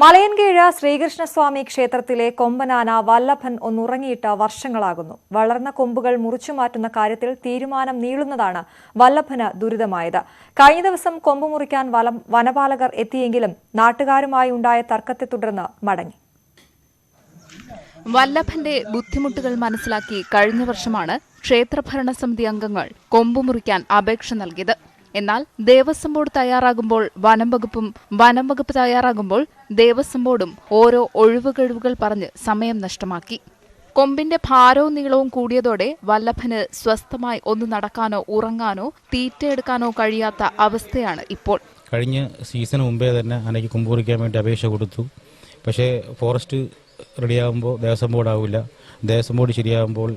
മലയൻകീഴ് ശ്രീകൃഷ്ണസ്വാമി ക്ഷേത്രത്തിലെ കൊമ്പനാന വല്ലഭൻ ഒന്നുറങ്ങിയിട്ട് വർഷങ്ങളാകുന്നു. വളർന്ന കൊമ്പുകൾ മുറിച്ചുമാറ്റുന്ന കാര്യത്തിൽ തീരുമാനം നീളുന്നതാണ് വല്ലഭന് ദുരിതമായത്. കഴിഞ്ഞ ദിവസം കൊമ്പ് മുറിക്കാൻ വനപാലകർ എത്തിയെങ്കിലും നാട്ടുകാരുമായി ഉണ്ടായ തർക്കത്തെ തുടർന്ന് മടങ്ങി. വല്ലഭന്റെ ബുദ്ധിമുട്ടുകൾ മനസ്സിലാക്കി കഴിഞ്ഞ വർഷമാണ് ക്ഷേത്രഭരണസമിതി അംഗങ്ങൾ കൊമ്പ് മുറിക്കാൻ അപേക്ഷ നൽകിയത്. എന്നാൽ ദേവസ്വം ബോർഡ് തയ്യാറാകുമ്പോൾ വനം വകുപ്പ് തയ്യാറാകുമ്പോൾ ദേവസ്വം ബോർഡും ഓരോ ഒഴിവുകഴിവുകൾ പറഞ്ഞ് സമയം നഷ്ടമാക്കി. കൊമ്പിന്റെ ഭാരവും നീളവും കൂടിയതോടെ വല്ലഭന് സ്വസ്ഥമായി ഒന്ന് നടക്കാനോ ഉറങ്ങാനോ തീറ്റയെടുക്കാനോ കഴിയാത്ത അവസ്ഥയാണ് ഇപ്പോൾ. കഴിഞ്ഞ സീസണ് മുമ്പേ തന്നെ ആനയ്ക്ക് കൊമ്പ് മുറിക്കാൻ വേണ്ടി അപേക്ഷ കൊടുത്തു. പക്ഷേ ഫോറസ്റ്റ് റെഡിയാകുമ്പോൾ ദേവസ്വം ബോർഡ് ആവില്ല, ദേവസ്വം ബോർഡ് ശരിയാകുമ്പോൾ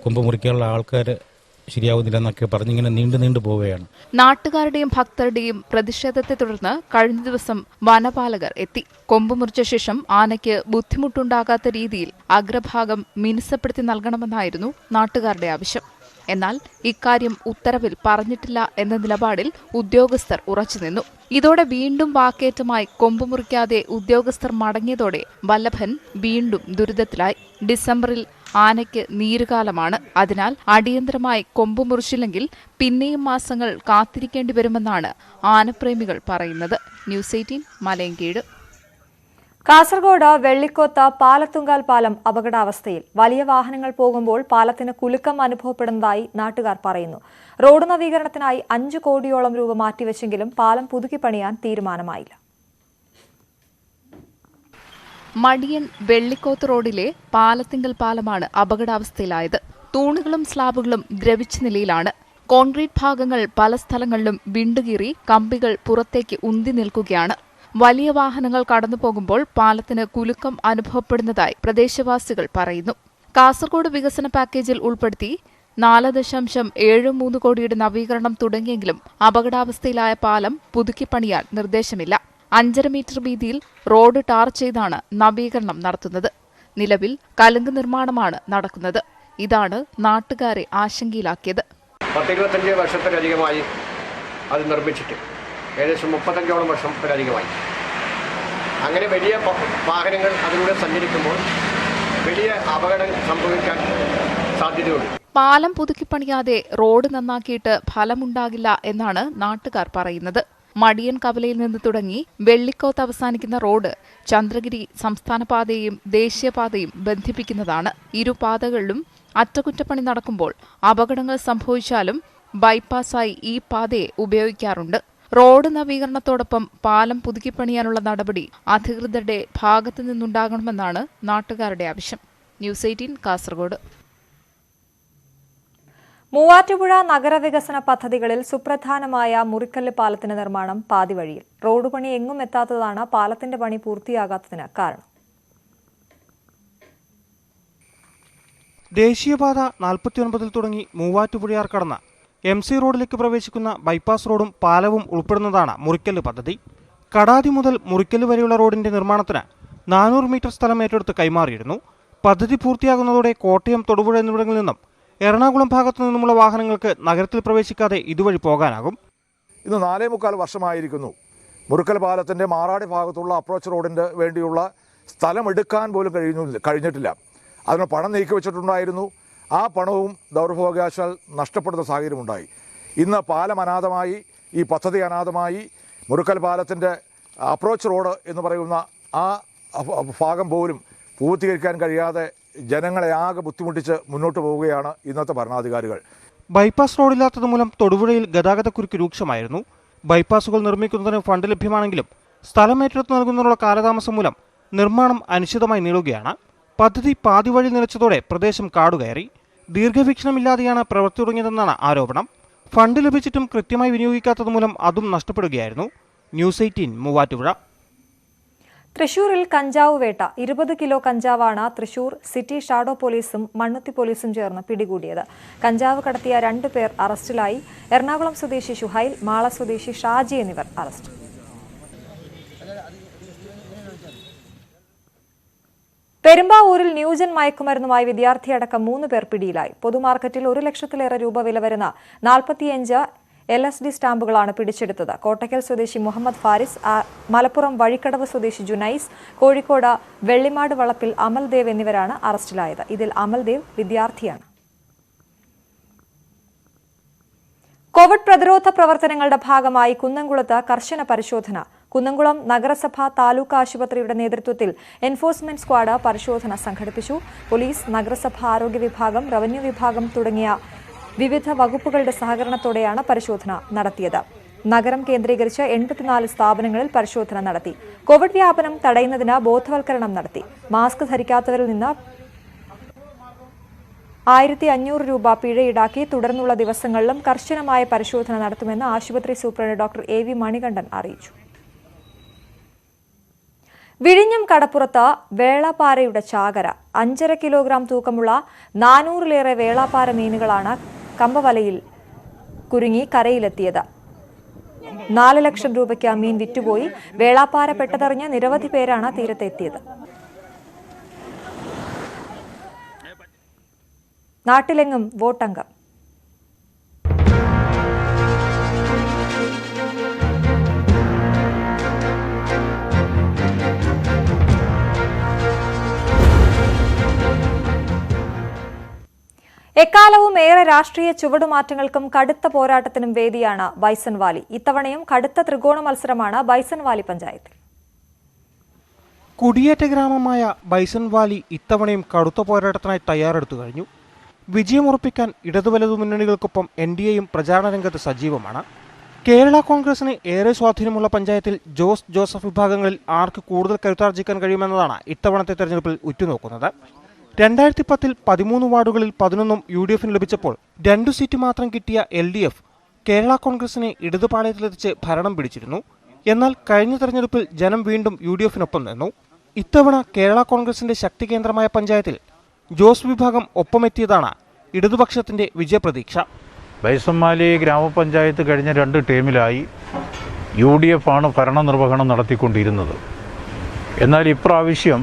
കൊമ്പ് മുറിക്കാനുള്ള ആൾക്കാർ ശരിയാവുന്നില്ലെന്നൊക്കെ പറഞ്ഞിങ്ങനെ നീണ്ടു പോവുകയാണ്. നാട്ടുകാരുടെയും ഭക്തരുടെയും പ്രതിഷേധത്തെ തുടർന്ന് കഴിഞ്ഞ ദിവസം വനപാലകർ എത്തി. കൊമ്പ് മുറിച്ച ശേഷം ആനയ്ക്ക് ബുദ്ധിമുട്ടുണ്ടാകാത്ത രീതിയിൽ അഗ്രഭാഗം മിനുസപ്പെടുത്തി നൽകണമെന്നായിരുന്നു നാട്ടുകാരുടെ ആവശ്യം. എന്നാൽ ഇക്കാര്യം ഉത്തരവിൽ പറഞ്ഞിട്ടില്ല എന്ന നിലപാടിൽ ഉദ്യോഗസ്ഥർ ഉറച്ചുനിന്നു. ഇതോടെ വീണ്ടും വാക്കേറ്റമായി കൊമ്പ് മുറിക്കാതെ ഉദ്യോഗസ്ഥർ മടങ്ങിയതോടെ വല്ലഭൻ വീണ്ടും ദുരിതത്തിലായി. ഡിസംബറിൽ ആനയ്ക്ക് നീരുകാലമാണ്. അതിനാൽ അടിയന്തരമായി കൊമ്പ് മുറിച്ചില്ലെങ്കിൽ പിന്നെയും മാസങ്ങൾ കാത്തിരിക്കേണ്ടി വരുമെന്നാണ് ആനപ്രേമികൾ പറയുന്നത്. ന്യൂസ് 18 മലയൻകീഴ്. കാസർഗോഡ് വെള്ളിക്കോത്ത് പാലത്തുങ്കാൽ പാലം അപകടാവസ്ഥയിൽ. വലിയ വാഹനങ്ങൾ പോകുമ്പോൾ പാലത്തിന് കുലുക്കം അനുഭവപ്പെടുന്നതായി നാട്ടുകാർ പറയുന്നു. റോഡ് നവീകരണത്തിനായി 5 കോടിയോളം രൂപ മാറ്റിവെച്ചെങ്കിലും പാലം പുതുക്കിപ്പണിയാൻ തീരുമാനമായില്ല. മടിയൻ വെള്ളിക്കോത്ത് റോഡിലെ പാലത്തിങ്കൽ പാലമാണ് അപകടാവസ്ഥയിലായത്. തൂണുകളും സ്ലാബുകളും ദ്രവിച്ച നിലയിലാണ്. കോൺക്രീറ്റ് ഭാഗങ്ങൾ പല സ്ഥലങ്ങളിലും വിണ്ടുകീറി കമ്പികൾ പുറത്തേക്ക് ഉന്തി നിൽക്കുകയാണ്. വലിയ വാഹനങ്ങൾ കടന്നുപോകുമ്പോൾ പാലത്തിന് കുലുക്കം അനുഭവപ്പെടുന്നതായി പ്രദേശവാസികൾ പറയുന്നു. കാസർഗോഡ് വികസന പാക്കേജിൽ ഉൾപ്പെടുത്തി 4.73 കോടിയുടെ നവീകരണം തുടങ്ങിയെങ്കിലും അപകടാവസ്ഥയിലായ പാലം പുതുക്കിപ്പണിയാൻ നിർദ്ദേശമില്ല. 5.5 മീറ്റർ വീതിയിൽ റോഡ് ടാർ ചെയ്താണ് നവീകരണം നടത്തുന്നത്. നിലവിൽ കലുങ്ക് നിർമ്മാണമാണ് നടക്കുന്നത്. ഇതാണ് നാട്ടുകാരെ ആശങ്കയിലാക്കിയത്. 10-25 വർഷത്തിലധികമായി അത് നിർമ്മിച്ചിട്ട് ഏകദേശം 35ഓളം വർഷത്തിലധികമായി. അങ്ങനെ വലിയ വാഹനങ്ങൾ അതിലൂടെ സഞ്ചരിക്കുമ്പോൾ വലിയ അപകടം സംഭവിക്കാൻ സാധ്യതയുണ്ട്. പാലം പുതുക്കിപ്പണിയാതെ റോഡ് നന്നാക്കിയിട്ട് ഫലമുണ്ടാകില്ല എന്നാണ് നാട്ടുകാർ പറയുന്നത്. മടിയൻ കവലയിൽ നിന്ന് തുടങ്ങി വെള്ളിക്കോത്ത് അവസാനിക്കുന്ന റോഡ് ചന്ദ്രഗിരി സംസ്ഥാന പാതയെയും ദേശീയപാതയും ബന്ധിപ്പിക്കുന്നതാണ്. ഇരുപാതകളിലും അറ്റകുറ്റപ്പണി നടക്കുമ്പോൾ അപകടങ്ങൾ സംഭവിച്ചാലും ബൈപ്പാസായി ഈ പാതയെ ഉപയോഗിക്കാറുണ്ട്. റോഡ് നവീകരണത്തോടൊപ്പം പാലം പുതുക്കിപ്പണിയാനുള്ള നടപടി അധികൃതരുടെ ഭാഗത്തു നിന്നുണ്ടാകണമെന്നാണ് നാട്ടുകാരുടെ ആവശ്യം. ന്യൂസ് 18 കാസർഗോഡ്. മൂവാറ്റുപുഴ നഗരവികസന പദ്ധതികളിൽ സുപ്രധാനമായ മുറിക്കല്ല് പാലത്തിന്റെ നിർമ്മാണം പാതിവഴിയിൽ. റോഡ് പണി എങ്ങും എത്താത്തതാണ് പാലത്തിന്റെ പണി പൂർത്തിയാകാത്തതിന് കാരണം. ദേശീയപാത 49 തുടങ്ങി മൂവാറ്റുപുഴയാർ കടന്ന് MC റോഡിലേക്ക് പ്രവേശിക്കുന്ന ബൈപ്പാസ് റോഡും പാലവും ഉൾപ്പെടുന്നതാണ് മുറിക്കല്ല് പദ്ധതി. കടാതി മുതൽ മുറിക്കല്ല് വരെയുള്ള റോഡിന്റെ നിർമ്മാണത്തിന് 400 മീറ്റർ സ്ഥലം ഏറ്റെടുത്ത് കൈമാറിയിരുന്നു. പദ്ധതി പൂർത്തിയാകുന്നതോടെ കോട്ടയം, തൊടുപുഴ എന്നിവിടങ്ങളിൽ നിന്നും എറണാകുളം ഭാഗത്തു നിന്നുമുള്ള വാഹനങ്ങൾക്ക് നഗരത്തിൽ പ്രവേശിക്കാതെ ഇതുവഴി പോകാനാകും. ഇന്ന് 4.25 വർഷമായിരിക്കുന്നു മുറിക്കൽ പാലത്തിൻ്റെ മാറാടി ഭാഗത്തുള്ള അപ്രോച്ച് റോഡിൻ്റെ വേണ്ടിയുള്ള സ്ഥലം എടുക്കാൻ പോലും കഴിഞ്ഞിട്ടില്ല. അതിന് പണം നീക്കി വെച്ചിട്ടുണ്ടായിരുന്നു. ആ പണവും ദൗർഭാഗ്യവശാൽ നഷ്ടപ്പെടുന്ന സാഹചര്യമുണ്ടായി. ഇന്ന് പാലം അനാഥമായി, ഈ പദ്ധതി അനാഥമായി. മുറിക്കൽ പാലത്തിൻ്റെ അപ്രോച്ച് റോഡ് എന്ന് പറയുന്ന ആ ഭാഗം പോലും പൂർത്തീകരിക്കാൻ കഴിയാതെ ജനങ്ങളെ ആകെ ബുദ്ധിമുട്ടിച്ച് മുന്നോട്ട് പോവുകയാണ് ഇന്നത്തെ ഭരണാധികാരികൾ. ബൈപ്പാസ് റോഡില്ലാത്തത് മൂലം തൊടുപുഴയിൽ ഗതാഗതക്കുരുക്ക് രൂക്ഷമായിരുന്നു. ബൈപ്പാസുകൾ നിർമ്മിക്കുന്നതിന് ഫണ്ട് ലഭ്യമാണെങ്കിലും സ്ഥലം ഏറ്റെടുത്ത് നൽകുന്നതിനുള്ള കാലതാമസം മൂലം നിർമ്മാണം അനിശ്ചിതമായി നീളുകയാണ്. പദ്ധതി പാതിവഴി നിലച്ചതോടെ പ്രദേശം കാടുകയറി. ദീർഘവീക്ഷണമില്ലാതെയാണ് പ്രവൃത്തി തുടങ്ങിയതെന്നാണ് ആരോപണം. ഫണ്ട് ലഭിച്ചിട്ടും കൃത്യമായി വിനിയോഗിക്കാത്തത് മൂലം അതും നഷ്ടപ്പെടുകയായിരുന്നു. ന്യൂസ് 18 മൂവാറ്റുപുഴ. തൃശൂരിൽ കഞ്ചാവ് വേട്ട. 20 കിലോ കഞ്ചാവാണ് തൃശൂർ സിറ്റി ഷാഡോ പോലീസും മണ്ണുത്തി പോലീസും ചേർന്ന് പിടികൂടിയത്. കഞ്ചാവ് കടത്തിയ 2 പേർ അറസ്റ്റിലായി. എറണാകുളം സ്വദേശി ഷുഹൈൽ, മാള സ്വദേശി ഷാജി എന്നിവർ അറസ്റ്റ്. പെരുമ്പാവൂരിൽ ന്യൂജൻ മയക്കുമരുന്നുമായി വിദ്യാർത്ഥിയടക്കം 3 പേർ പിടിയിലായി. പൊതുമാർക്കറ്റിൽ 1 ലക്ഷത്തിലേറെ രൂപ വില വരുന്ന 45 LSD സ്റ്റാമ്പുകളാണ് പിടിച്ചെടുത്തത്. കോട്ടയ്ക്കൽ സ്വദേശി മുഹമ്മദ് ഫാരിസ്, മലപ്പുറം വഴിക്കടവ് സ്വദേശി ജുനൈസ്, കോഴിക്കോട് വെള്ളിമാട് വളപ്പിൽ അമൽദേവ് എന്നിവരാണ് അറസ്റ്റിലായത്. ഇതിൽ അമൽദേവ് വിദ്യാർത്ഥിയാണ്. കോവിഡ് പ്രതിരോധ പ്രവർത്തനങ്ങളുടെ ഭാഗമായി കുന്നംകുളത്ത് കർശന പരിശോധന. കുന്നംകുളം നഗരസഭ താലൂക്ക് ആശുപത്രിയുടെ നേതൃത്വത്തിൽ എൻഫോഴ്സ്മെന്റ് സ്ക്വാഡ് പരിശോധന സംഘടിപ്പിച്ചു. പോലീസ്, നഗരസഭ ആരോഗ്യ വിഭാഗം, റവന്യൂ വിഭാഗം തുടങ്ങിയ വിവിധ വകുപ്പുകളുടെ സഹകരണത്തോടെയാണ് പരിശോധന നടത്തിയത്. നഗരം കേന്ദ്രീകരിച്ച് 84 സ്ഥാപനങ്ങളിൽ പരിശോധന നടത്തി. കോവിഡ് വ്യാപനം തടയുന്നതിന് ബോധവൽക്കരണം നടത്തി. മാസ്ക് ധരിക്കാത്തവരിൽ നിന്ന് 1500 രൂപ പിഴ ഈടാക്കി. തുടർന്നുള്ള ദിവസങ്ങളിലും കർശനമായ പരിശോധന നടത്തുമെന്ന് ആശുപത്രി സൂപ്രണ്ട് ഡോക്ടർ AV മണികണ്ഠൻ അറിയിച്ചു. വിഴിഞ്ഞം കടപ്പുറത്ത് വേളാപ്പാരയുടെ ചാകര. 5.5 കിലോഗ്രാം തൂക്കമുള്ള 400-ലേറെ വേളാപ്പാര മീനുകളാണ് കമ്പവലയിൽ കുരുങ്ങി കരയിലെത്തിയത്. 4 ലക്ഷം രൂപയ്ക്ക് മീൻ വിറ്റുപോയി. വേളാപ്പാര പെട്ടതറിഞ്ഞ് നിരവധി പേരാണ് തീരത്തെത്തിയത്. നാട്ടിലെങ്ങും വോട്ടംഗം. എക്കാലവും ഏറെ രാഷ്ട്രീയ ചുവടുമാറ്റങ്ങൾക്കും കടുത്ത പോരാട്ടത്തിനും വേദിയാണ് ബൈസൺ വാലി. ഇത്തവണയും കടുത്ത ത്രികോണ മത്സരമാണ് ബൈസൺ വാലി പഞ്ചായത്തിൽ. കുടിയേറ്റ ഗ്രാമമായ ബൈസൺ വാലി ഇത്തവണയും കടുത്ത പോരാട്ടത്തിനായി തയ്യാറെടുത്തു കഴിഞ്ഞു. വിജയമുറപ്പിക്കാൻ ഇടതുവലതു മുന്നണികൾക്കൊപ്പം NDAയും പ്രചാരണ രംഗത്ത് സജീവമാണ്. കേരള കോൺഗ്രസിന് ഏറെ സ്വാധീനമുള്ള പഞ്ചായത്തിൽ ജോസഫ് വിഭാഗങ്ങളിൽ ആർക്ക് കൂടുതൽ കരുത്താർജിക്കാൻ കഴിയുമെന്നതാണ് ഇത്തവണത്തെ തെരഞ്ഞെടുപ്പിൽ ഉറ്റുനോക്കുന്നത്. 2010-ൽ 13 വാർഡുകളിൽ 11 UDFന് ലഭിച്ചപ്പോൾ 2 സീറ്റ് മാത്രം കിട്ടിയ LDF കേരള കോൺഗ്രസിനെ ഇടതുപാളയത്തിലെത്തിച്ച് ഭരണം പിടിച്ചിരുന്നു. എന്നാൽ കഴിഞ്ഞ തെരഞ്ഞെടുപ്പിൽ ജനം വീണ്ടും UDFനൊപ്പം നിന്നു. ഇത്തവണ കേരള കോൺഗ്രസിന്റെ ശക്തി കേന്ദ്രമായ പഞ്ചായത്തിൽ ജോസ് വിഭാഗം ഒപ്പമെത്തിയതാണ് ഇടതുപക്ഷത്തിന്റെ വിജയപ്രതീക്ഷ. ബൈസൺ വാലി ഗ്രാമപഞ്ചായത്ത് കഴിഞ്ഞ 2 ടേമിലായി UDF ആണ് ഭരണനിർവഹണം നടത്തിക്കൊണ്ടിരുന്നത്. എന്നാൽ ഇപ്രാവശ്യം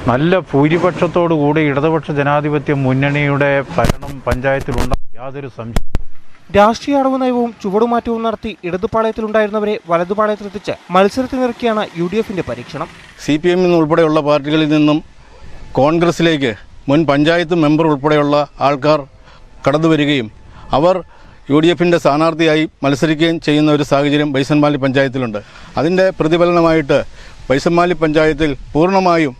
നല്ല ഭൂരിപക്ഷത്തോടുകൂടി ഇടതുപക്ഷ ജനാധിപത്യ മുന്നണിയുടെ ഭരണം പഞ്ചായത്തിലുണ്ട്, യാതൊരു സംശയവും. രാഷ്ട്രീയ അടവ് നയവും ചുവടുമാറ്റവും നടത്തി ഇടതുപാളയത്തിലുണ്ടായിരുന്നവരെ വലതുപാളയത്തിലെത്തിച്ച് മത്സരത്തിനിറക്കിയാണ് UDFന്റെ പരീക്ഷണം. CPM ഉൾപ്പെടെയുള്ള പാർട്ടികളിൽ നിന്നും കോൺഗ്രസിലേക്ക് മുൻ പഞ്ചായത്ത് മെമ്പർ ഉൾപ്പെടെയുള്ള ആൾക്കാർ കടന്നു വരികയും അവർ UDFന്റെ സ്ഥാനാർത്ഥിയായി മത്സരിക്കുകയും ചെയ്യുന്ന ഒരു സാഹചര്യം ബൈസൺ വാലി പഞ്ചായത്തിലുണ്ട്. അതിൻ്റെ പ്രതിഫലനമായിട്ട് ബൈസൺ വാലി പഞ്ചായത്തിൽ പൂർണ്ണമായും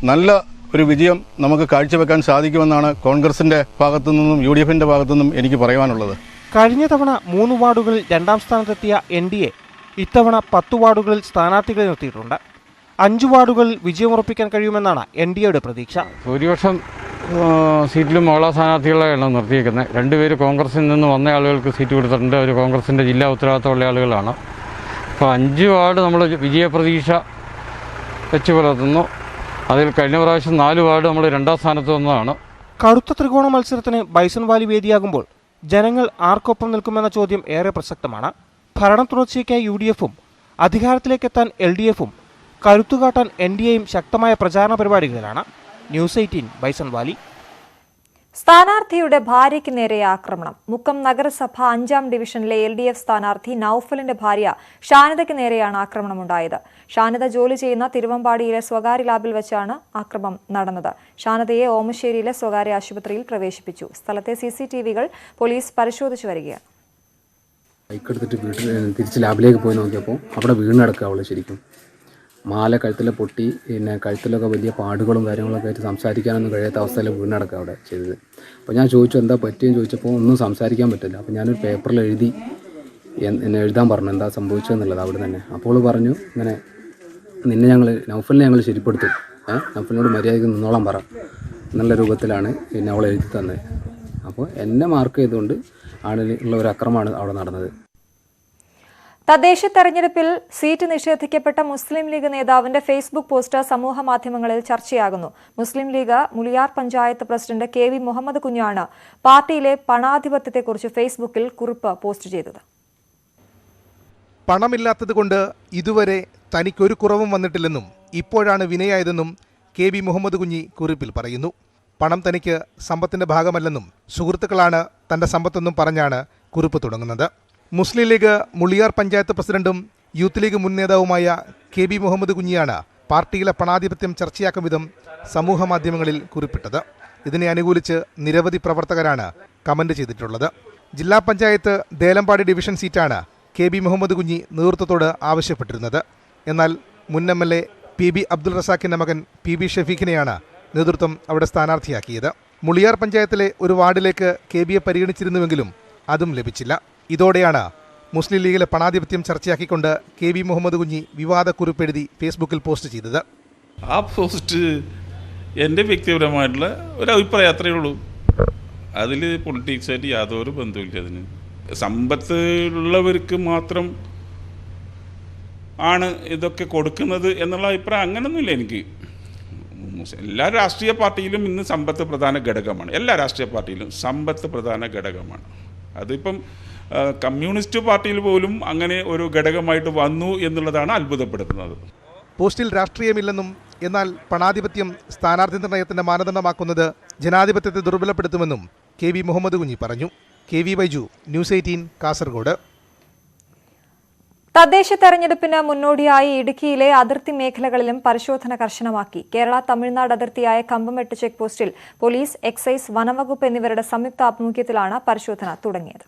നല്ല ഒരു വിജയം നമുക്ക് കാഴ്ചവെക്കാൻ സാധിക്കുമെന്നാണ് കോൺഗ്രസിൻ്റെ ഭാഗത്തു നിന്നും UDFന്റെ ഭാഗത്തു നിന്നും എനിക്ക് പറയുവാനുള്ളത്. കഴിഞ്ഞ തവണ 3 വാർഡുകളിൽ 2ാം സ്ഥാനത്തെത്തിയ NDA ഇത്തവണ 10 വാർഡുകളിൽ സ്ഥാനാർത്ഥികളെ നിർത്തിയിട്ടുണ്ട്. 5 വാർഡുകളിൽ വിജയമുറപ്പിക്കാൻ കഴിയുമെന്നാണ് NDAയുടെ പ്രതീക്ഷ. ഭൂരിപക്ഷം സീറ്റിലും മഹിളാ സ്ഥാനാർത്ഥികളെയാണ് നിർത്തിയിരിക്കുന്നത്. 2 പേര് കോൺഗ്രസിൽ നിന്ന് വന്ന ആളുകൾക്ക് സീറ്റ് കൊടുത്തിട്ടുണ്ട്. ഒരു കോൺഗ്രസിൻ്റെ ജില്ലാ ഉത്തരവാദിത്തമുള്ള ആളുകളാണ്. അപ്പോൾ 5 വാർഡ് നമ്മൾ വിജയപ്രതീക്ഷ വെച്ച് പുലർത്തുന്നു. അതിൽ കഴിഞ്ഞ പ്രാവശ്യം 4 വാർഡ് നമ്മൾ 2ാം സ്ഥാനത്ത് വന്നതാണ്. കടുത്ത ത്രികോണ മത്സരത്തിന് ബൈസൺ വാലി വേദിയാകുമ്പോൾ ജനങ്ങൾ ആർക്കൊപ്പം നിൽക്കുമെന്ന ചോദ്യം ഏറെ പ്രസക്തമാണ്. ഭരണ തുടർച്ചയ്ക്കായി UDFും അധികാരത്തിലേക്കെത്താൻ LDFും കരുത്തുകാട്ടാൻ NDAയും ശക്തമായ പ്രചാരണ പരിപാടികളിലാണ്. News 18 bison Valley. സ്ഥാനാർത്ഥിയുടെ ഭാര്യയ്ക്ക് നേരെ ആക്രമണം. മുക്കം നഗരസഭ 5ാം ഡിവിഷനിലെ LDF സ്ഥാനാർത്ഥി നൌഫലിന്റെ ഭാര്യ ഷാനിദയ്ക്ക് നേരെയാണ് ആക്രമണമുണ്ടായത്. ഷാനിദ ജോലി ചെയ്യുന്ന തിരുവമ്പാടിയിലെ സ്വകാര്യ ലാബിൽ വെച്ചാണ് ആക്രമണം നടന്നത്. ഷാനിദയെ ഓമശ്ശേരിയിലെ സ്വകാര്യ ആശുപത്രിയിൽ പ്രവേശിപ്പിച്ചു. സ്ഥലത്തെ CCTVകൾ പോലീസ് പരിശോധിച്ചു വരികയാണ്. ബൈക്കെടുത്തിട്ട് തിരിച്ച് ലാബിലേക്ക് പോയി നോക്കിയപ്പോൾ അവിടെ വീണ് കിടക്കുക. അവൾ ശരിക്കും മാല കഴുത്തിലെ പൊട്ടി, പിന്നെ കഴുത്തിലൊക്കെ വലിയ പാടുകളും കാര്യങ്ങളൊക്കെ ആയിട്ട് സംസാരിക്കാനൊന്നും കഴിയാത്ത അവസ്ഥയിൽ വീണ് കിടക്കുക അവിടെ ചെയ്തത്. അപ്പോൾ ഞാൻ ചോദിച്ചു എന്താ പറ്റിയെന്ന് ചോദിച്ചപ്പോൾ ഒന്നും സംസാരിക്കാൻ പറ്റില്ല. അപ്പോൾ ഞാനൊരു പേപ്പറിൽ എന്നെ എഴുതാൻ പറഞ്ഞു എന്താ സംഭവിച്ചതെന്നുള്ളത് അവിടെ തന്നെ. അപ്പോൾ പറഞ്ഞു ഇങ്ങനെ നൗഫലിനെ ഞങ്ങൾ ശരിപ്പെടുത്തും, നൗഫലിനോട് മര്യാദയ്ക്ക് നിന്നോളാൻ പറ എന്നുള്ള രൂപത്തിലാണ് പിന്നെ അവൾ എഴുതി തന്നത്. അപ്പോൾ എന്നെ മാർക്ക് ചെയ്തുകൊണ്ട് ആളുള്ള ഒരു അക്രമമാണ് അവിടെ നടന്നത്. തദ്ദേശ തെരഞ്ഞെടുപ്പിൽ സീറ്റ് നിഷേധിക്കപ്പെട്ട മുസ്ലിം ലീഗ് നേതാവിന്റെ ഫേസ്ബുക്ക് പോസ്റ്റ് സമൂഹ മാധ്യമങ്ങളിൽ ചർച്ചയാകുന്നു. Muslim League Muliyar panchayat president KV Muhammad കുഞ്ഞാണ് പാർട്ടിയിലെ പണാധിപത്യത്തെക്കുറിച്ച് ഫേസ്ബുക്കിൽ കുറിപ്പ് പോസ്റ്റ് ചെയ്തത്. പണമില്ലാത്തതുകൊണ്ട് ഇതുവരെ തനിക്കൊരു കുറവും വന്നിട്ടില്ലെന്നും ഇപ്പോഴാണ് വിനയായതെന്നും KV മുഹമ്മദ് കുഞ്ഞി കുറിപ്പിൽ പറയുന്നു. പണം തനിക്ക് സമ്പത്തിന്റെ ഭാഗമല്ലെന്നും സുഹൃത്തുക്കളാണ് തന്റെ സമ്പത്തെന്നും പറഞ്ഞാണ് കുറിപ്പ് തുടങ്ങുന്നത്. മുസ്ലിം ലീഗ് മുളിയാർ പഞ്ചായത്ത് പ്രസിഡന്റും യൂത്ത് ലീഗ് മുൻ നേതാവുമായ KB മുഹമ്മദ് കുഞ്ഞിയാണ് പാർട്ടിയിലെ പണാധിപത്യം ചർച്ചയാക്കും വിധം സമൂഹ മാധ്യമങ്ങളിൽ കുറിപ്പിട്ടത്. ഇതിനെ അനുകൂലിച്ച് നിരവധി പ്രവർത്തകരാണ് കമന്റ് ചെയ്തിട്ടുള്ളത്. ജില്ലാ പഞ്ചായത്ത് ദേലമ്പാടി ഡിവിഷൻ സീറ്റാണ് KB മുഹമ്മദ് കുഞ്ഞി നേതൃത്വത്തോട് ആവശ്യപ്പെട്ടിരുന്നത്. എന്നാൽ മുൻ MLA PB അബ്ദുൾ റസാഖിന്റെ മകൻ PB ഷഫീഖിനെയാണ് നേതൃത്വം അവിടെ സ്ഥാനാർത്ഥിയാക്കിയത്. മുളിയാർ പഞ്ചായത്തിലെ ഒരു വാർഡിലേക്ക് KBയെ പരിഗണിച്ചിരുന്നുവെങ്കിലും അതും ലഭിച്ചില്ല. ഇതോടെയാണ് മുസ്ലിം ലീഗിലെ പണാധിപത്യം ചർച്ചയാക്കിക്കൊണ്ട് KB മുഹമ്മദ് കുഞ്ഞി വിവാദ കുറിപ്പെഴുതി ഫേസ്ബുക്കിൽ പോസ്റ്റ് ചെയ്തത്. ആ പോസ്റ്റ് എൻ്റെ വ്യക്തിപരമായിട്ടുള്ള ഒരു അഭിപ്രായം അത്രയേ ഉള്ളൂ. അതിൽ പൊളിറ്റിക്സായിട്ട് യാതൊരു ബന്ധമില്ല. അതിന് സമ്പത്ത് ഉള്ളവർക്ക് മാത്രം ആണ് ഇതൊക്കെ കൊടുക്കുന്നത് എന്നുള്ള അഭിപ്രായം അങ്ങനൊന്നുമില്ല എനിക്ക്. എല്ലാ രാഷ്ട്രീയ പാർട്ടിയിലും ഇന്ന് സമ്പത്ത് പ്രധാന ഘടകമാണ്. എല്ലാ രാഷ്ട്രീയ പാർട്ടിയിലും സമ്പത്ത് പ്രധാന ഘടകമാണ്. അതിപ്പം കമ്മ്യൂണിസ്റ്റ് പാർട്ടിയിൽ പോലും അങ്ങനെ ഒരു ഘടകമായിട്ട് വന്നു എന്നുള്ളതാണ് അത്ഭുതപ്പെടുത്തുന്നത്. പോസ്റ്റിൽ രാഷ്ട്രീയമില്ലെന്നും എന്നാൽ പണാധിപത്യം സ്ഥാനാർത്ഥി നിർണയത്തിന്റെ മാനദണ്ഡമാക്കുന്നത് ജനാധിപത്യത്തെ ദുർബലപ്പെടുത്തുമെന്നും KB മുഹമ്മദ് കുഞ്ഞി പറഞ്ഞു. KV Baiju, news 18, Kasaragod. തദ്ദേശ തെരഞ്ഞെടുപ്പിന് മുന്നോടിയായി ഇടുക്കിയിലെ അതിർത്തി മേഖലകളിലും പരിശോധന കർശനമാക്കി. കേരള തമിഴ്നാട് അതിർത്തിയായ കമ്പമെട്ട് ചെക്ക് പോസ്റ്റിൽ പോലീസ്, എക്സൈസ്, വനംവകുപ്പ് എന്നിവരുടെ സംയുക്ത ആഭിമുഖ്യത്തിലാണ് പരിശോധന തുടങ്ങിയത്.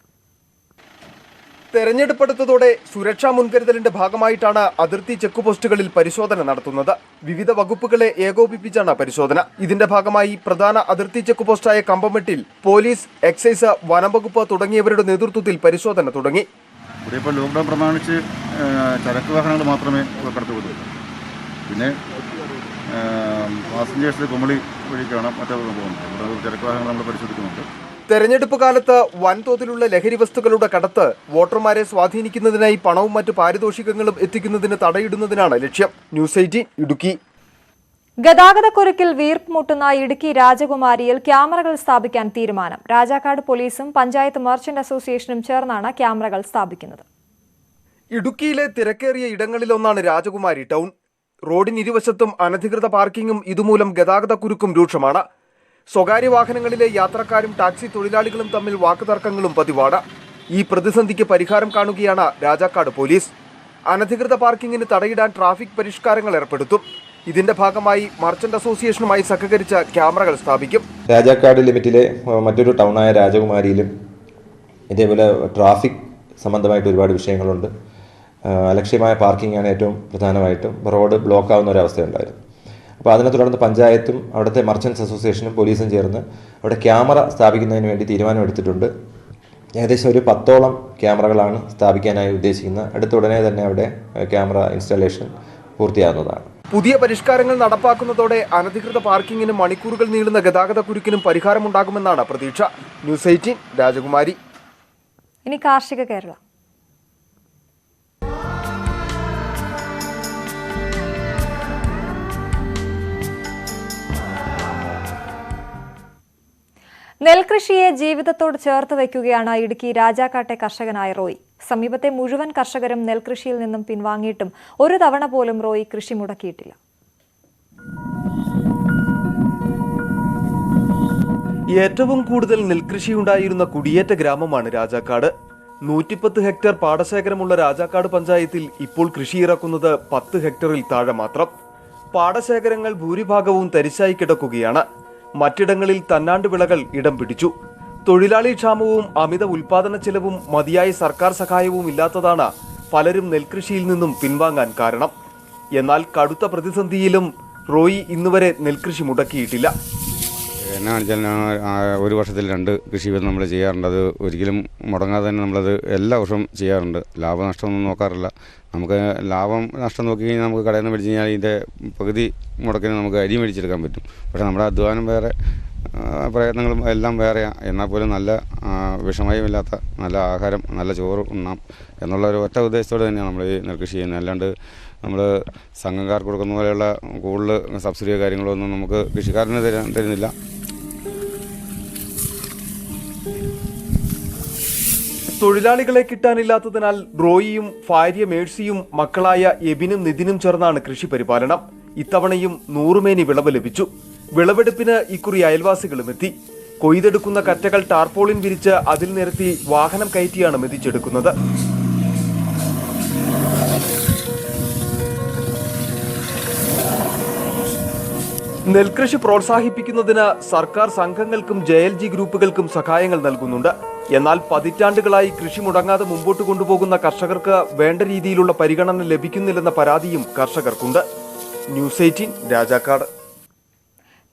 തെരഞ്ഞെടുപ്പെടുത്തതോടെ സുരക്ഷാ മുൻകരുതലിന്റെ ഭാഗമായിട്ടാണ് അതിർത്തി ചെക്ക് പോസ്റ്റുകളിൽ പരിശോധന നടത്തുന്നത്. വിവിധ വകുപ്പുകളെ ഏകോപിപ്പിച്ചാണ് പരിശോധന. ഇതിന്റെ ഭാഗമായി പ്രധാന അതിർത്തി ചെക്ക് പോസ്റ്റായ കമ്പമെട്ടിൽ പോലീസ്, എക്സൈസ്, വനംവകുപ്പ് തുടങ്ങിയവരുടെ നേതൃത്വത്തിൽ പരിശോധന തുടങ്ങി. ഇവിടെ ഇപ്പോൾ ലോക്ക്ഡൗൺ പ്രമാണിച്ച് ചരക്ക് വാഹനങ്ങൾ മാത്രമേ കടത്തിവിടൂ. പിന്നെ പാസഞ്ചേഴ്സ് കുമളി വഴിക്കാണ് മറ്റൊരു പോകുന്നത്. ചരക്ക് വാഹനങ്ങൾ നമ്മൾ പരിശോധിക്കുന്നുണ്ട്. തെരഞ്ഞെടുപ്പ് കാലത്ത് വൻതോതിലുള്ള ലഹരി വസ്തുക്കളുടെ കടത്ത്, വോട്ടർമാരെ സ്വാധീനിക്കുന്നതിനായി പണവും മറ്റു പാരിതോഷികങ്ങളും എത്തിക്കുന്നതിന് തടയിടുന്നതിനാണ് ലക്ഷ്യം. ന്യൂസ് 18 ഇടുക്കി. ഗതാഗതക്കുരുക്കിൽ വീർപ്പുമുട്ടുന്ന ഇടുക്കി രാജകുമാരിയിൽ ക്യാമറകൾ സ്ഥാപിക്കാൻ തീരുമാനം. രാജാക്കാട് പോലീസും പഞ്ചായത്ത് മർച്ചന്റ് അസോസിയേഷനും ചേർന്നാണ് ക്യാമറകൾ സ്ഥാപിക്കുന്നത്. ഇടുക്കിയിലെ തിരക്കേറിയ ഇടങ്ങളിലൊന്നാണ് രാജകുമാരി ടൗൺ. റോഡിനിരുവശത്തും അനധികൃത പാർക്കിംഗും ഇതുമൂലം ഗതാഗതക്കുരുക്കും രൂക്ഷമാണ്. സ്വകാര്യ വാഹനങ്ങളിലെ യാത്രക്കാരും ടാക്സി തൊഴിലാളികളും തമ്മിൽ വാക്കുതർക്കങ്ങളും പതിവാണ്. ഈ പ്രതിസന്ധിക്ക് പരിഹാരം കാണുകയാണ് രാജാക്കാട് പോലീസ്. അനധികൃത പാർക്കിംഗിന് തടയിടാൻ ട്രാഫിക് പരിഷ്കാരങ്ങൾ ഏർപ്പെടുത്തും. ഇതിന്റെ ഭാഗമായി മർച്ചന്റ് അസോസിയേഷനുമായി സഹകരിച്ച് ക്യാമറകൾ സ്ഥാപിക്കും. രാജാക്കാട് ലിമിറ്റിലെ മറ്റൊരു ടൗണായ രാജകുമാരിയിലും ഇതേപോലെ ട്രാഫിക് സംബന്ധമായിട്ട് ഒരുപാട് വിഷയങ്ങളുണ്ട്. അലക്ഷ്യമായ പാർക്കിംഗാണ് ഏറ്റവും പ്രധാനമായിട്ടും. റോഡ് ബ്ലോക്ക് ആവുന്ന ഒരവസ്ഥയുണ്ടായിരുന്നു. അപ്പോൾ അതിനെ തുടർന്ന് പഞ്ചായത്തും അവിടുത്തെ മർച്ചൻറ്റ്സ് അസോസിയേഷനും പോലീസും ചേർന്ന് അവിടെ ക്യാമറ സ്ഥാപിക്കുന്നതിന് വേണ്ടി തീരുമാനമെടുത്തിട്ടുണ്ട്. ഏകദേശം ഒരു 10ഓളം ക്യാമറകളാണ് സ്ഥാപിക്കാനായി ഉദ്ദേശിക്കുന്നത്. അടുത്ത ഉടനെ തന്നെ അവിടെ ക്യാമറ ഇൻസ്റ്റാളേഷൻ പൂർത്തിയാകുന്നതാണ്. പുതിയ പരിഷ്കാരങ്ങൾ നടപ്പാക്കുന്നതോടെ അനധികൃത പാർക്കിംഗിനും മണിക്കൂറുകൾ നീളുന്ന ഗതാഗതക്കുരുക്കിനും പരിഹാരമുണ്ടാകുമെന്നാണ് പ്രതീക്ഷ. ന്യൂസ് 18 രാജകുമാരി. ഇനി കാർഷിക കേരള. നെൽകൃഷിയെ ജീവിതത്തോട് ചേർത്ത് വയ്ക്കുകയാണ് ഇടുക്കി രാജാക്കാട്ടെ കർഷകനായ റോയ്. സമീപത്തെ മുഴുവൻ കർഷകരും നെൽകൃഷിയിൽ നിന്നും പിൻവാങ്ങിയിട്ടും ഒരു തവണ പോലും റോയ് കൃഷി മുടക്കിയിട്ടില്ല. ഏറ്റവും കൂടുതൽ നെൽകൃഷിയുണ്ടായിരുന്ന കുടിയേറ്റ ഗ്രാമമാണ് രാജാക്കാട്. 110 ഹെക്ടർ പാടശേഖരമുള്ള രാജാക്കാട് പഞ്ചായത്തിൽ ഇപ്പോൾ കൃഷിയിറക്കുന്നത് 10 ഹെക്ടറിൽ താഴെ മാത്രം. പാടശേഖരങ്ങൾ ഭൂരിഭാഗവും തരിശായി കിടക്കുകയാണ്. മറ്റിടങ്ങളിൽ തന്നാണ്ട് വിളകൾ ഇടം പിടിച്ചു. തൊഴിലാളി ക്ഷാമവും അമിത ഉൽപാദന ചെലവും മതിയായ സർക്കാർ സഹായവും ഇല്ലാത്തതാണ് പലരും നെൽകൃഷിയിൽ നിന്നും പിൻവാങ്ങാൻ കാരണം. എന്നാൽ കടുത്ത പ്രതിസന്ധിയിലും റോയി ഇന്നുവരെ നെൽകൃഷി മുടക്കിയിട്ടില്ല. എന്നാ വെച്ചാൽ ഒരു വർഷത്തിൽ 2 കൃഷി നമ്മൾ ചെയ്യാറുണ്ട്. അത് ഒരിക്കലും മുടങ്ങാതെ തന്നെ നമ്മളത് എല്ലാ വർഷവും ചെയ്യാറുണ്ട്. ലാഭനഷ്ടമൊന്നും നോക്കാറില്ല. നമുക്ക് ലാഭം നഷ്ടം നോക്കി കഴിഞ്ഞാൽ നമുക്ക് കടയിൽ നിന്ന് മേടിച്ച് കഴിഞ്ഞാൽ ഇതിൻ്റെ പകുതി മുടക്കിന് നമുക്ക് അരി മേടിച്ചെടുക്കാൻ പറ്റും. പക്ഷേ നമ്മുടെ അധ്വാനം വേറെ, പ്രയത്നങ്ങളും എല്ലാം വേറെയാണ്. എന്നാൽ പോലും നല്ല വിഷമയമില്ലാത്ത നല്ല ആഹാരം, നല്ല ചോറ് ഉണ്ണാം എന്നുള്ള ഒരു ഒറ്റ ഉദ്ദേശത്തോടെ തന്നെയാണ് നമ്മൾ ഈ നെൽകൃഷി ചെയ്യുന്നത്. അല്ലാണ്ട് നമ്മൾ സംഘക്കാർക്ക് കൊടുക്കുന്ന പോലെയുള്ള കൂടുതൽ സബ്സിഡിയോ കാര്യങ്ങളോ ഒന്നും നമുക്ക് കൃഷിക്കാരന് തരുന്നില്ല. തൊഴിലാളികളെ കിട്ടാനില്ലാത്തതിനാൽ റോയിയും ഭാര്യ മേഴ്സിയും മക്കളായ എബിനും നിതിനും ചേർന്നാണ് കൃഷി പരിപാലനം. ഇത്തവണയും 100 മേനി വിളവ് ലഭിച്ചു. വിളവെടുപ്പിന് ഇക്കുറി അയൽവാസികളും എത്തി. കൊയ്തെടുക്കുന്ന കറ്റകൾ ടാർപോളിൻ വിരിച്ച് അതിൽ നിരത്തി വാഹനം കയറ്റിയാണ് മെതിച്ചെടുക്കുന്നത്. നെൽകൃഷി പ്രോത്സാഹിപ്പിക്കുന്നതിന് സർക്കാർ സംഘങ്ങൾക്കും JLG ഗ്രൂപ്പുകൾക്കും സഹായങ്ങൾ നൽകുന്നുണ്ട്. എന്നാൽ പതിറ്റാണ്ടുകളായി കൃഷി മുടങ്ങാതെ മുമ്പോട്ട് കൊണ്ടുപോകുന്ന കർഷകർക്ക് വേണ്ട രീതിയിലുള്ള പരിഗണന ലഭിക്കുന്നില്ലെന്ന പരാതിയും കർഷകർക്കുണ്ട്. ന്യൂസ് 18 രാജാക്കാട്.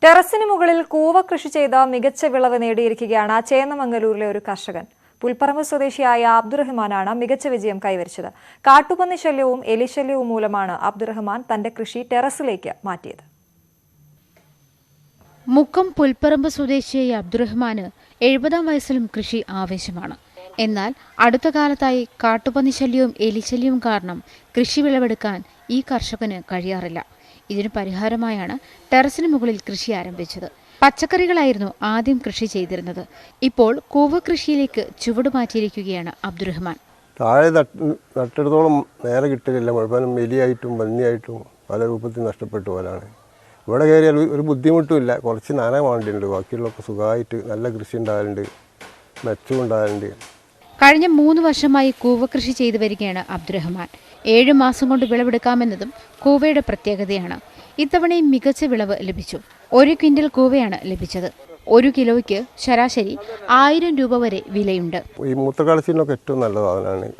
ടെറസിന് മുകളിൽ കൂവ കൃഷി ചെയ്ത മികച്ച വിളവ് നേടിയിരിക്കുകയാണ് ചേന്നമംഗലൂരിലെ ഒരു കർഷകൻ. പുൽപ്പറമ്പ് സ്വദേശിയായ അബ്ദുറഹ്മാനാണ് മികച്ച വിജയം കൈവരിച്ചത്. കാട്ടുപന്നി ശല്യവും എലിശല്യവും മൂലമാണ് അബ്ദുറഹ്മാൻ തന്റെ കൃഷി ടെറസിലേക്ക് മാറ്റിയത്. മുക്കം പുൽപ്പറമ്പ് സ്വദേശിയായ അബ്ദുറഹ്മാന് 70-ാം വയസ്സിലും കൃഷി ആവേശമാണ്. എന്നാൽ അടുത്ത കാലത്തായി കാട്ടുപന്നി ശല്യവും എലിശല്യവും കാരണം കൃഷി വിളവെടുക്കാൻ ഈ കർഷകന് കഴിയാറില്ല. ഇതിനു പരിഹാരമായാണ് ടെറസിന് മുകളിൽ കൃഷി ആരംഭിച്ചത്. പച്ചക്കറികളായിരുന്നു ആദ്യം കൃഷി ചെയ്തിരുന്നത്. ഇപ്പോൾ കൂവ കൃഷിയിലേക്ക് ചുവടുമാറ്റിയിരിക്കുകയാണ് അബ്ദുറഹ്മാൻ. താഴെ നട്ടെടുത്തോളം നേരെ കിട്ടില്ല. മുഴുവനും എലിയായിട്ടും പന്നിയായിട്ടും പല രൂപത്തിൽ നഷ്ടപ്പെട്ടു പോലാണ്. ഇവിടെ കയറിയാൽ ഒരു ബുദ്ധിമുട്ടുമില്ല. കുറച്ച് നന വേണ്ടിയുണ്ട്. ബാക്കിയുള്ളതൊക്കെ സുഖമായിട്ട് നല്ല കൃഷി ഉണ്ടാകലുണ്ട്, മെച്ചം ഉണ്ടാകലുണ്ട്. കഴിഞ്ഞ 3 വർഷമായി കൂവ കൃഷി ചെയ്തു വരികയാണ് അബ്ദുറഹ്മാൻ. 7 മാസം കൊണ്ട് വിളവെടുക്കാമെന്നതും കൂവയുടെ പ്രത്യേകതയാണ്. ഇത്തവണയും മികച്ച വിളവ് ലഭിച്ചു. 1 ക്വിന്റൽ കൂവയാണ് ലഭിച്ചത്. 1 കിലോയ്ക്ക് ശരാശരി 1000 രൂപ വരെ വിലയുണ്ട്. ഈ മൂത്രക്കളച്ചിനൊക്കെ ഏറ്റവും നല്ല സാധനമാണ്.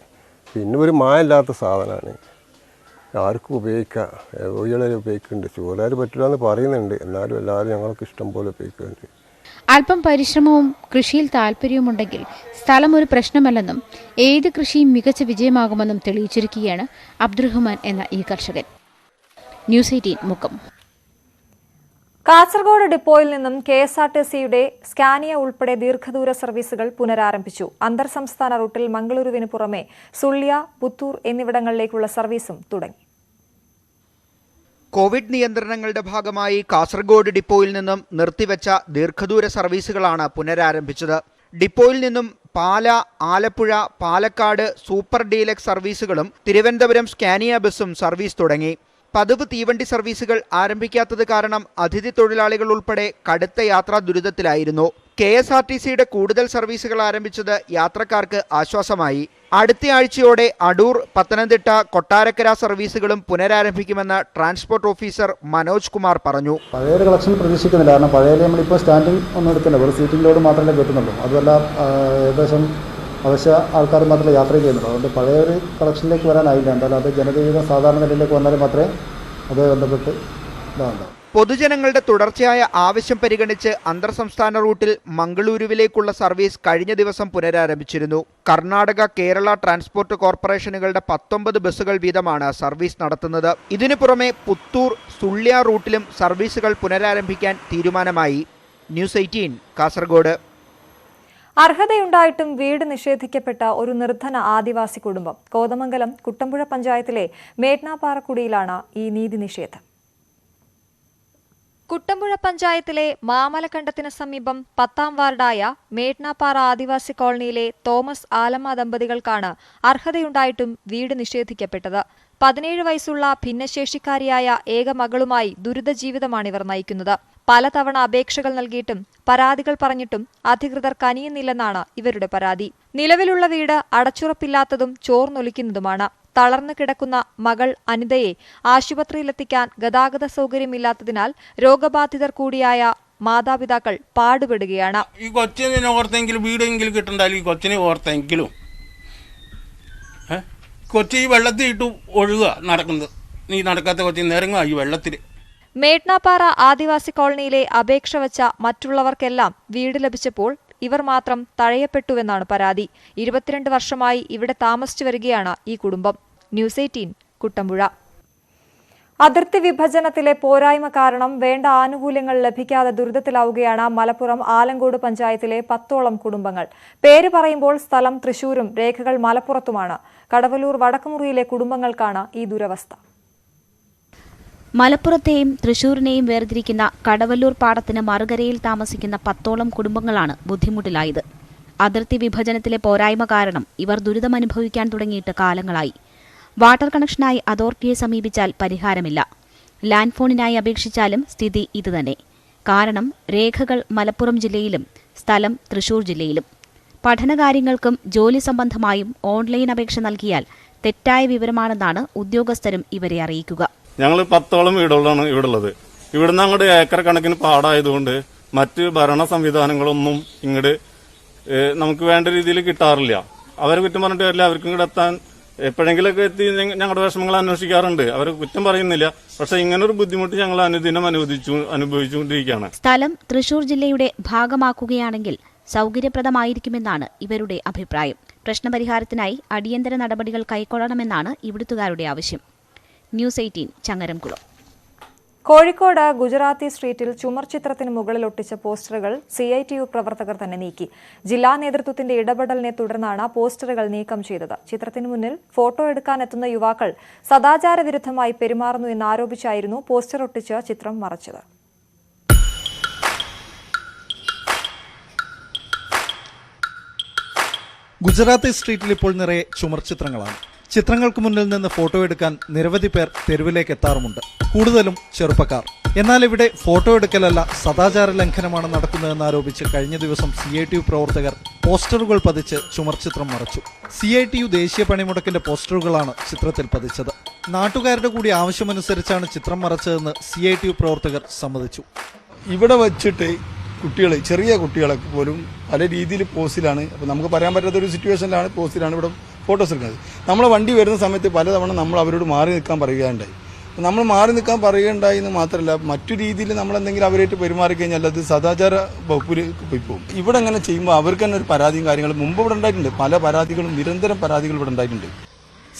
പിന്നെ ഒരു മായമില്ലാത്ത സാധനമാണ്. ആർക്കും ഉപയോഗിക്കാം. കോഴികളെ ഉപയോഗിക്കുന്നുണ്ട്. ചോറുകാർ പറ്റില്ല എന്ന് പറയുന്നുണ്ട്. എന്നാലും എല്ലാവരും ഞങ്ങൾക്ക് ഇഷ്ടം പോലെ ഉപയോഗിക്കുന്നുണ്ട്. അല്പം പരിശ്രമവും കൃഷിയിൽ താല്പര്യവുമുണ്ടെങ്കിൽ സ്ഥലം ഒരു പ്രശ്നമല്ലെന്നും ഏത് കൃഷിയും മികച്ച വിജയമാകുമെന്നും തെളിയിച്ചിരിക്കുകയാണ് അബ്ദുറഹ്മാൻ എന്ന ഈ കർഷകൻ. ന്യൂസ് 18 മുക്കം. കാസർഗോഡ് ഡിപ്പോയിൽ നിന്നും KSRTCയുടെ സ്കാനിയ ഉൾപ്പെടെ ദീർഘദൂര സർവീസുകൾ പുനരാരംഭിച്ചു. അന്തർ സംസ്ഥാന റൂട്ടിൽ മംഗളൂരുവിന് പുറമെ സുള്ളിയ, പുത്തൂർ എന്നിവിടങ്ങളിലേക്കുള്ള സർവീസും തുടങ്ങി. കോവിഡ് നിയന്ത്രണങ്ങളുടെ ഭാഗമായി കാസർഗോഡ് ഡിപ്പോയിൽ നിന്നും നിർത്തിവെച്ച ദീർഘദൂര സർവീസുകളാണ് പുനരാരംഭിച്ചത്. ഡിപ്പോയിൽ നിന്നും പാല, ആലപ്പുഴ, പാലക്കാട് സൂപ്പർ ഡീലക്സ് സർവീസുകളും തിരുവനന്തപുരം സ്കാനിയ ബസ്സും സർവീസ് തുടങ്ങി. പതിവ് തീവണ്ടി സർവീസുകൾ ആരംഭിക്കാത്തത് കാരണം അതിഥി തൊഴിലാളികൾ ഉൾപ്പെടെ കടുത്ത യാത്രാ ദുരിതത്തിലായിരുന്നു. KSRTCയുടെ കൂടുതൽ സർവീസുകൾ ആരംഭിച്ചത് യാത്രക്കാർക്ക് ആശ്വാസമായി. അടുത്ത ആഴ്ചയോടെ അടൂർ, പത്തനംതിട്ട, കൊട്ടാരക്കര സർവീസുകളും പുനരാരംഭിക്കുമെന്ന് ട്രാൻസ്പോർട്ട് ഓഫീസർ മനോജ് കുമാർ പറഞ്ഞു. പഴയ കളക്ഷൻ പ്രതീക്ഷിക്കുന്നില്ല. കാരണം പഴയ നമ്മളിപ്പോൾ സ്റ്റാൻഡിംഗ് ഒന്നും എടുക്കില്ല. ഒരു സീറ്റിംഗ് ലോഡ് മാത്രമേ കിട്ടുന്നുള്ളൂ. അതുമല്ല ഏകദേശം അവശ്യ ആൾക്കാർ മാത്രമേ യാത്ര ചെയ്യുന്നുള്ളൂ. അതുകൊണ്ട് പഴയ ഒരു കളക്ഷനിലേക്ക് വരാനായില്ല. എന്തായാലും അത് ജനജീവിതം സാധാരണ നിലയിലേക്ക് വന്നാലും മാത്രമേ അത് ബന്ധപ്പെട്ട് ഇതാണ്ടാവും. പൊതുജനങ്ങളുടെ തുടർച്ചയായ ആവശ്യം പരിഗണിച്ച് അന്തർ സംസ്ഥാന റൂട്ടിൽ മംഗളൂരുവിലേക്കുള്ള സർവീസ് കഴിഞ്ഞ ദിവസം പുനരാരംഭിച്ചിരുന്നു. കർണാടക, കേരള ട്രാൻസ്പോർട്ട് കോർപ്പറേഷനുകളുടെ 19 ബസ്സുകൾ വീതമാണ് സർവീസ് നടത്തുന്നത്. ഇതിനു പുറമെ പുത്തൂർ, സുള്ളിയ റൂട്ടിലും സർവീസുകൾ പുനരാരംഭിക്കാൻ തീരുമാനമായി. ന്യൂസ് 18 കാസർഗോഡ്. അർഹതയുണ്ടായിട്ടും വീട് നിഷേധിക്കപ്പെട്ട ഒരു നിർധന ആദിവാസി കുടുംബം. കോതമംഗലം കുട്ടമ്പുഴ പഞ്ചായത്തിലെ മേട്നാപ്പാറക്കുടിയിലാണ് ഈ നീതി നിഷേധം. കുട്ടമ്പുഴ പഞ്ചായത്തിലെ മാമലക്കണ്ടത്തിന് സമീപം 10-ാം വാർഡായ മേട്നാപ്പാറ ആദിവാസി കോളനിയിലെ തോമസ് ആലമ്മ ദമ്പതികൾക്കാണ് അർഹതയുണ്ടായിട്ടും വീട് നിഷേധിക്കപ്പെട്ടത്. 17 വയസ്സുള്ള ഭിന്നശേഷിക്കാരിയായ ഏക മകളുമായി ദുരിത ജീവിതമാണിവർ നയിക്കുന്നത്. പലതവണ അപേക്ഷകൾ നൽകിയിട്ടും പരാതികൾ പറഞ്ഞിട്ടും അധികൃതർ കനിയുന്നില്ലെന്നാണ് ഇവരുടെ പരാതി. നിലവിലുള്ള വീട് അടച്ചുറപ്പില്ലാത്തതും ചോർന്നൊലിക്കുന്നതുമാണ്. തളർന്നു കിടക്കുന്ന മകൾ അനിതയെ ആശുപത്രിയിലെത്തിക്കാൻ ഗതാഗത സൗകര്യമില്ലാത്തതിനാൽ രോഗബാധിതർ കൂടിയായ മാതാപിതാക്കൾ പാടുപെടുകയാണ്. ഈ കൊച്ചിനെ ഓർത്തെങ്കിലും വീടെങ്കിലും കിട്ടണ്ടാലും ഈ കൊച്ചിനെ ഓർത്തെങ്കിലും കൊച്ചി ഈ വെള്ളത്തിൽ ഇട്ടു ഒഴുകുക നടക്കുന്നത്. നീ നടക്കാത്ത കൊച്ചി നിറങ്ങുക ഈ വെള്ളത്തിൽ. മേട്നാപ്പാറ ആദിവാസി കോളനിയിലെ അപേക്ഷ വച്ച മറ്റുള്ളവർക്കെല്ലാം വീട് ലഭിച്ചപ്പോൾ ഇവർ മാത്രം തഴയപ്പെട്ടുവെന്നാണ് പരാതി. 22 വർഷമായി ഇവിടെ താമസിച്ചു വരികയാണ് ഈ കുടുംബം. ന്യൂസ് 18 കുട്ടമ്പുഴ. അതിർത്തി വിഭജനത്തിലെ പോരായ്മ കാരണം വേണ്ട ആനുകൂല്യങ്ങൾ ലഭിക്കാതെ ദുരിതത്തിലാവുകയാണ് മലപ്പുറം ആലങ്കോട് പഞ്ചായത്തിലെ 10ഓളം കുടുംബങ്ങൾ. പേര് പറയുമ്പോൾ സ്ഥലം തൃശൂരും രേഖകൾ മലപ്പുറത്തുമാണ്. കടവലൂർ വടക്കുമുറിയിലെ കുടുംബങ്ങൾക്കാണ് ഈ ദുരവസ്ഥ. മലപ്പുറത്തെയും തൃശൂരിനെയും വേർതിരിക്കുന്ന കടവല്ലൂർ പാടത്തിന് മറുകരയിൽ താമസിക്കുന്ന 10ഓളം കുടുംബങ്ങളാണ് ബുദ്ധിമുട്ടിലായത്. അതിർത്തി വിഭജനത്തിലെ പോരായ്മ കാരണം ഇവർ ദുരിതമനുഭവിക്കാൻ തുടങ്ങിയിട്ട് കാലങ്ങളായി. വാട്ടർ കണക്ഷനായി അതോറിറ്റിയെ സമീപിച്ചാൽ പരിഹാരമില്ല. ലാൻഡ് ഫോണിനായി അപേക്ഷിച്ചാലും സ്ഥിതി ഇതുതന്നെ. കാരണം രേഖകൾ മലപ്പുറം ജില്ലയിലും സ്ഥലം തൃശൂർ ജില്ലയിലും. പഠനകാര്യങ്ങൾക്കും ജോലി സംബന്ധമായും ഓൺലൈൻ അപേക്ഷ നൽകിയാൽ തെറ്റായ വിവരമാണെന്നാണ് ഉദ്യോഗസ്ഥരും ഇവരെ അറിയിക്കുക. ഞങ്ങൾ 10ഓളം വീടുകളാണ് ഇവിടെ ഉള്ളത്. ഇവിടുന്ന് അങ്ങോട്ട് ഏക്കർ കണക്കിന് പാടായതുകൊണ്ട് മറ്റ് ഭരണ സംവിധാനങ്ങളൊന്നും ഇങ്ങോട്ട് നമുക്ക് വേണ്ട രീതിയിൽ കിട്ടാറില്ല. അവരെ കുറ്റം പറഞ്ഞിട്ട് വരില്ല. അവർക്ക് ഇങ്ങോട്ട് എത്താൻ എപ്പോഴെങ്കിലൊക്കെ എത്തി ഞങ്ങളുടെ വിഷമങ്ങൾ അന്വേഷിക്കാറുണ്ട്. അവർ കുറ്റം പറയുന്നില്ല. പക്ഷെ ഇങ്ങനൊരു ബുദ്ധിമുട്ട് ഞങ്ങൾ അനുദിനം അനുഭവിച്ചുകൊണ്ടിരിക്കുകയാണ്. സ്ഥലം തൃശൂർ ജില്ലയുടെ ഭാഗമാക്കുകയാണെങ്കിൽ സൗകര്യപ്രദമായിരിക്കുമെന്നാണ് ഇവരുടെ അഭിപ്രായം. പ്രശ്നപരിഹാരത്തിനായി അടിയന്തര നടപടികൾ കൈക്കൊള്ളണമെന്നാണ് ഇവിടുത്തുകാരുടെ ആവശ്യം. ന്യൂസ് 18 ചങ്ങരംകുളം. കോഴിക്കോട് ഗുജറാത്തി സ്ട്രീറ്റിൽ ചുമർ ചിത്രത്തിന് മുകളിൽ ഒട്ടിച്ച പോസ്റ്ററുകൾ CITU പ്രവർത്തകർ തന്നെ നീക്കി. ജില്ലാ നേതൃത്വത്തിന്റെ ഇടപെടലിനെ തുടർന്നാണ് പോസ്റ്ററുകൾ നീക്കം ചെയ്തത്. ചിത്രത്തിന് മുന്നിൽ ഫോട്ടോ എടുക്കാനെത്തുന്ന യുവാക്കൾ സദാചാര വിരുദ്ധമായി പെരുമാറുന്നു എന്നാരോപിച്ചായിരുന്നു പോസ്റ്റർ ഒട്ടിച്ച് ചിത്രം മറച്ചത്. ഗുജറാത്തി സ്ട്രീറ്റിൽ ഇപ്പോൾ നിറയെ ചുമർ ചിത്രങ്ങളാണ്. ചിത്രങ്ങൾക്ക് മുന്നിൽ നിന്ന് ഫോട്ടോ എടുക്കാൻ നിരവധി പേർ തെരുവിലേക്ക് എത്താറുമുണ്ട്, കൂടുതലും ചെറുപ്പക്കാർ. എന്നാൽ ഇവിടെ ഫോട്ടോ എടുക്കലല്ല, സദാചാര ലംഘനമാണ് നടക്കുന്നതെന്നാരോപിച്ച് കഴിഞ്ഞ ദിവസം CITU പ്രവർത്തകർ പോസ്റ്ററുകൾ പതിച്ച് ചുമർ ചിത്രം മറച്ചു. CITU ദേശീയ പണിമുടക്കിന്റെ പോസ്റ്ററുകളാണ് ചിത്രത്തിൽ പതിച്ചത്. നാട്ടുകാരുടെ കൂടി ആവശ്യമനുസരിച്ചാണ് ചിത്രം മറച്ചതെന്ന് CITU പ്രവർത്തകർ സമ്മതിച്ചു. ഇവിടെ വച്ചിട്ട് ചെറിയ കുട്ടികളൊക്കെ പോലും പല രീതിയിൽ പോസ്റ്റിലാണ്. അപ്പോൾ നമുക്ക് പറയാൻ പറ്റാത്തൊരു സിറ്റുവേഷനിലാണ് പോസ്റ്റിലാണ് ഇവിടെ ഫോട്ടോസ് എടുക്കുന്നത്. നമ്മളെ വണ്ടി വരുന്ന സമയത്ത് പലതവണ നമ്മൾ അവരോട് മാറി നിൽക്കാൻ പറയുകയുണ്ടായി. നമ്മൾ മാറി നിൽക്കാൻ പറയുകയുണ്ടായി എന്ന് മാത്രമല്ല, മറ്റു രീതിയിൽ നമ്മളെന്തെങ്കിലും അവരായിട്ട് പെരുമാറി കഴിഞ്ഞാൽ അത് സദാചാര വകുപ്പിൽ പോയി പോകും. ഇവിടെ അങ്ങനെ ചെയ്യുമ്പോൾ അവർക്ക് തന്നെ ഒരു പരാതിയും കാര്യങ്ങളും മുമ്പ് ഇവിടെ ഉണ്ടായിട്ടുണ്ട്. പല പരാതികളും, നിരന്തരം പരാതികൾ ഇവിടെ ഉണ്ടായിട്ടുണ്ട്.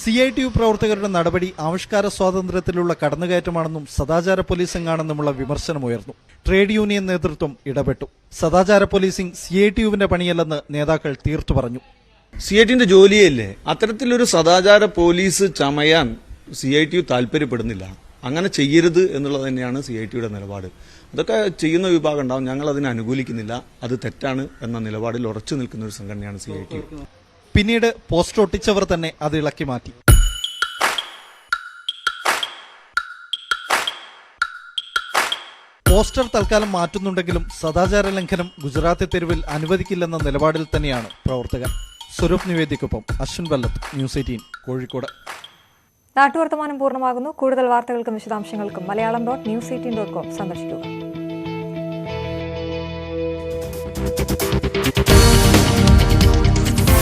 CITU പ്രവർത്തകരുടെ നടപടി ആവിഷ്കാര സ്വാതന്ത്ര്യത്തിലുള്ള കടന്നുകയറ്റമാണെന്നും സദാചാര പോലീസിംഗ് ആണെന്നുമുള്ള വിമർശനമുയർന്നു. ട്രേഡ് യൂണിയൻ നേതൃത്വം ഇടപെട്ടു. സദാചാര പോലീസിംഗ് CITUവിന്റെ പണിയല്ലെന്ന് നേതാക്കൾ തീർത്തു പറഞ്ഞു. CITUവിന്റെ ജോലിയല്ലേ. അത്തരത്തിലൊരു സദാചാര പോലീസ് ചമയാൻ CITU താല്പര്യപ്പെടുന്നില്ല. അങ്ങനെ ചെയ്യരുത് എന്നുള്ളത് തന്നെയാണ് CITUയുടെ നിലപാട്. അതൊക്കെ ചെയ്യുന്ന വിഭാഗം ഉണ്ടാവും, ഞങ്ങൾ അതിനെ അനുകൂലിക്കുന്നില്ല. അത് തെറ്റാണ് എന്ന നിലപാടിൽ ഉറച്ചു നിൽക്കുന്ന ഒരു സംഘടനയാണ് CITU. പിന്നീട് പോസ്റ്റർ ഒട്ടിച്ചവർ തന്നെ അത് ഇളക്കി മാറ്റി. പോസ്റ്റർ തൽക്കാലം മാറ്റുന്നുണ്ടെങ്കിലും സദാചാര ലംഘനം ഗുജറാത്തി തെരുവിൽ അനുവദിക്കില്ലെന്ന നിലപാടിൽ തന്നെയാണ് പ്രവർത്തകർ. സ്വരൂപ് നിവേദിക്കൊപ്പം അശ്വിൻ വല്ലത്ത്, ന്യൂസ് 18 കോഴിക്കോട്. നാട്ടുവർത്തമാനം പൂർണ്ണമാകുന്നു. കൂടുതൽ വാർത്തകൾക്കും വിശദാംശങ്ങൾക്കും malayalam.news18.com സന്ദർശിക്കുക.